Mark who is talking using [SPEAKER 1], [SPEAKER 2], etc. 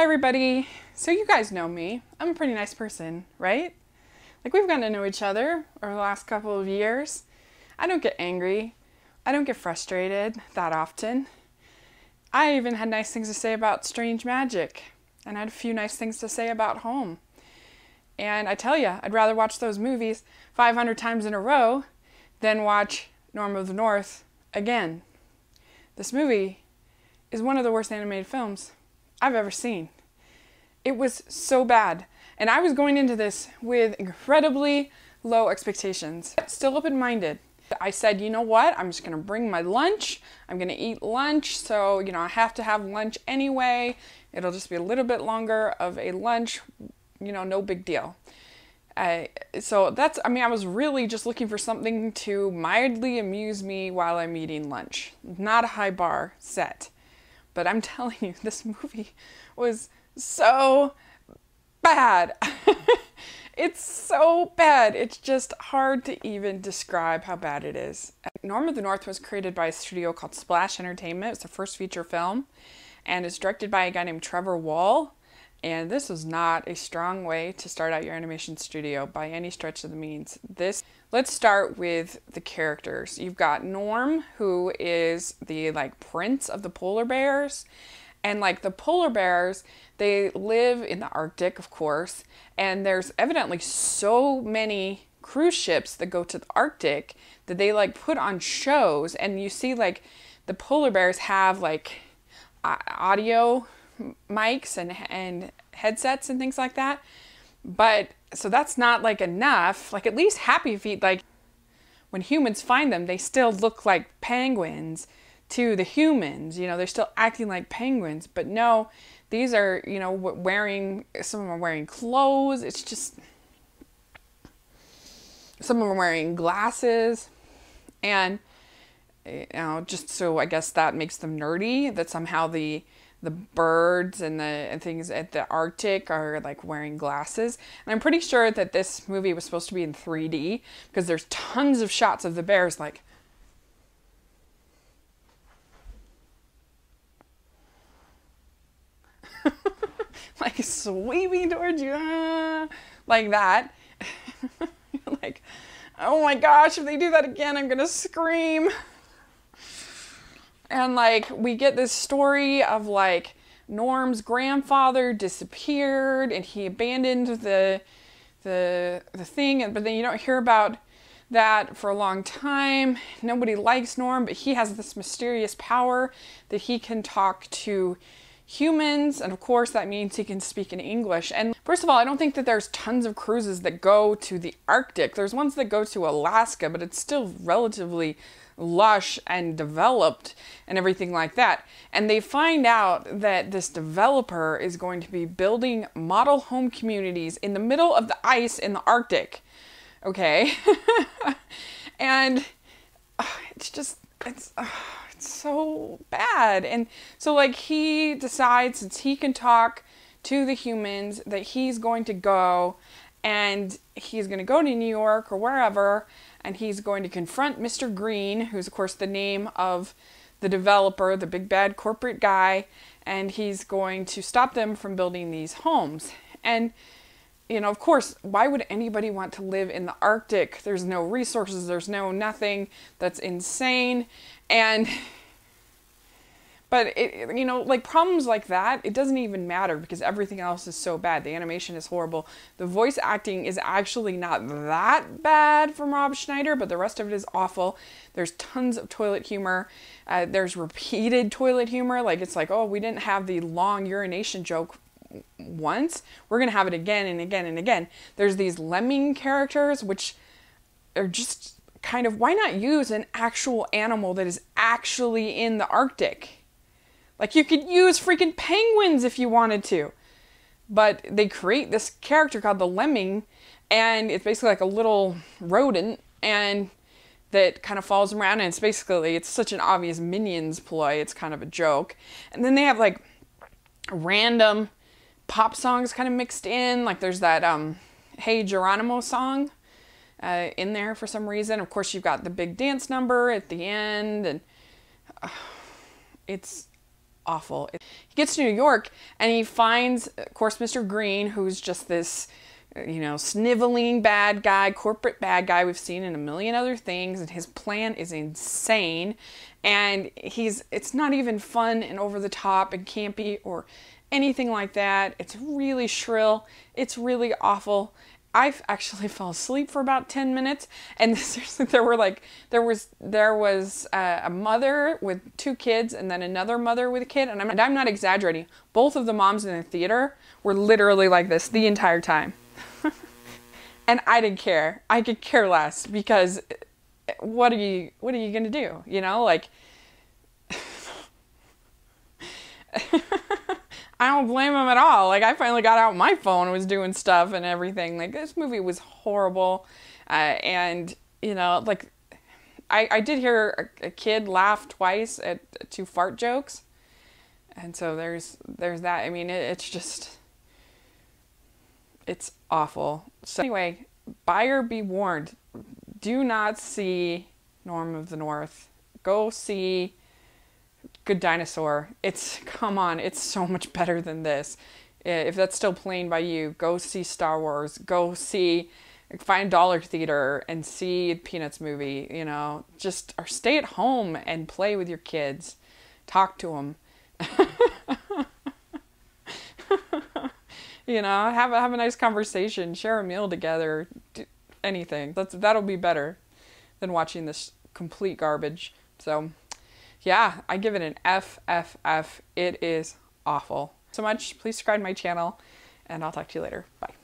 [SPEAKER 1] Hi everybody. So you guys know me. I'm a pretty nice person, right? Like we've gotten to know each other over the last couple of years. I don't get angry. I don't get frustrated that often. I even had nice things to say about Strange Magic, and I had a few nice things to say about Home. And I tell you, I'd rather watch those movies 500 times in a row than watch Norm of the North again. This movie is one of the worst animated films I've ever seen. It was so bad. And I was going into this with incredibly low expectations. Still open-minded. I said, you know what? I'm just going to bring my lunch. I'm going to eat lunch. So, I have to have lunch anyway. It'll just be a little bit longer of a lunch. No big deal. I was really just looking for something to mildly amuse me while I'm eating lunch. Not a high bar set. But I'm telling you, this movie was so bad. It's so bad. It's just hard to even describe how bad it is. Norm of the North was created by a studio called Splash Entertainment. It's the first feature film. And it's directed by a guy named Trevor Wall. And this was not a strong way to start out your animation studio by any stretch of the means. Let's start with the characters. You've got Norm, who is the prince of the polar bears. And the polar bears, they live in the Arctic, of course. And there's evidently so many cruise ships that go to the Arctic that they put on shows. And you see the polar bears have audio mics and headsets and things like that. But so that's not enough. At least Happy Feet, when humans find them, they still look like penguins to the humans. They're still acting like penguins. But no, these are, some of them are wearing clothes. It's just, some of them are wearing glasses. And, just so I guess that makes them nerdy, that somehow the birds and the things at the Arctic are wearing glasses. And I'm pretty sure that this movie was supposed to be in 3D because there's tons of shots of the bears sweeping towards you, like that. Oh my gosh, if they do that again, I'm gonna scream. And we get this story of Norm's grandfather disappeared and he abandoned the thing, but then you don't hear about that for a long time. Nobody likes Norm, but he has this mysterious power that he can talk to humans, and of course that means he can speak in English. And first of all, I don't think that there's tons of cruises that go to the Arctic. There's ones that go to Alaska, but it's still relatively lush and developed and everything like that. And they find out that this developer is going to be building model home communities in the middle of the ice in the Arctic. Okay? And it's so bad. And so he decides, since he can talk to the humans, that he's going to go and he's going to go to New York or wherever, and he's going to confront Mr. Green, who's of course the name of the developer, the big bad corporate guy, and he's going to stop them from building these homes. And of course, why would anybody want to live in the Arctic? There's no resources, there's no nothing. That's insane. But problems like that, it doesn't even matter because everything else is so bad. The animation is horrible. The voice acting is actually not that bad from Rob Schneider, but the rest of it is awful. There's tons of toilet humor. There's repeated toilet humor. Oh, we didn't have the long urination joke once. We're going to have it again and again and again. There's these lemming characters, which are just kind of, why not use an actual animal that is actually in the Arctic? You could use freaking penguins if you wanted to. But they create this character called the lemming, and it's basically a little rodent, and that kind of follows around, and it's such an obvious Minions ploy, it's kind of a joke. And then they have random pop songs kind of mixed in, there's that Hey Geronimo song in there for some reason. Of course, you've got the big dance number at the end, and it's awful. He gets to New York and he finds, of course, Mr. Green, who's just this, sniveling bad guy, corporate bad guy we've seen in a million other things, and his plan is insane. And it's not even fun and over the top and campy or anything like that. It's really shrill. It's really awful. I actually fell asleep for about 10 minutes, and seriously, there was a mother with 2 kids, and then another mother with a kid, and I'm not exaggerating. Both of the moms in the theater were literally like this the entire time, and I didn't care. I could care less, because what are you gonna do? I don't blame him at all. Like, I finally got out my phone and was doing stuff and everything. Like, this movie was horrible. And, I did hear a kid laugh twice at 2 fart jokes. And so there's that. I mean, it's awful. So anyway, buyer be warned. Do not see Norm of the North. Go see Good Dinosaur. Come on, it's so much better than this. If that's still playing by you, go see Star Wars. Go find Dollar Theater and see Peanuts movie, or stay at home and play with your kids. Talk to them. Have a nice conversation, share a meal together, do anything. That'll be better than watching this complete garbage. So, yeah, I give it an F, F, F. It is awful. So much. Please subscribe to my channel, and I'll talk to you later. Bye.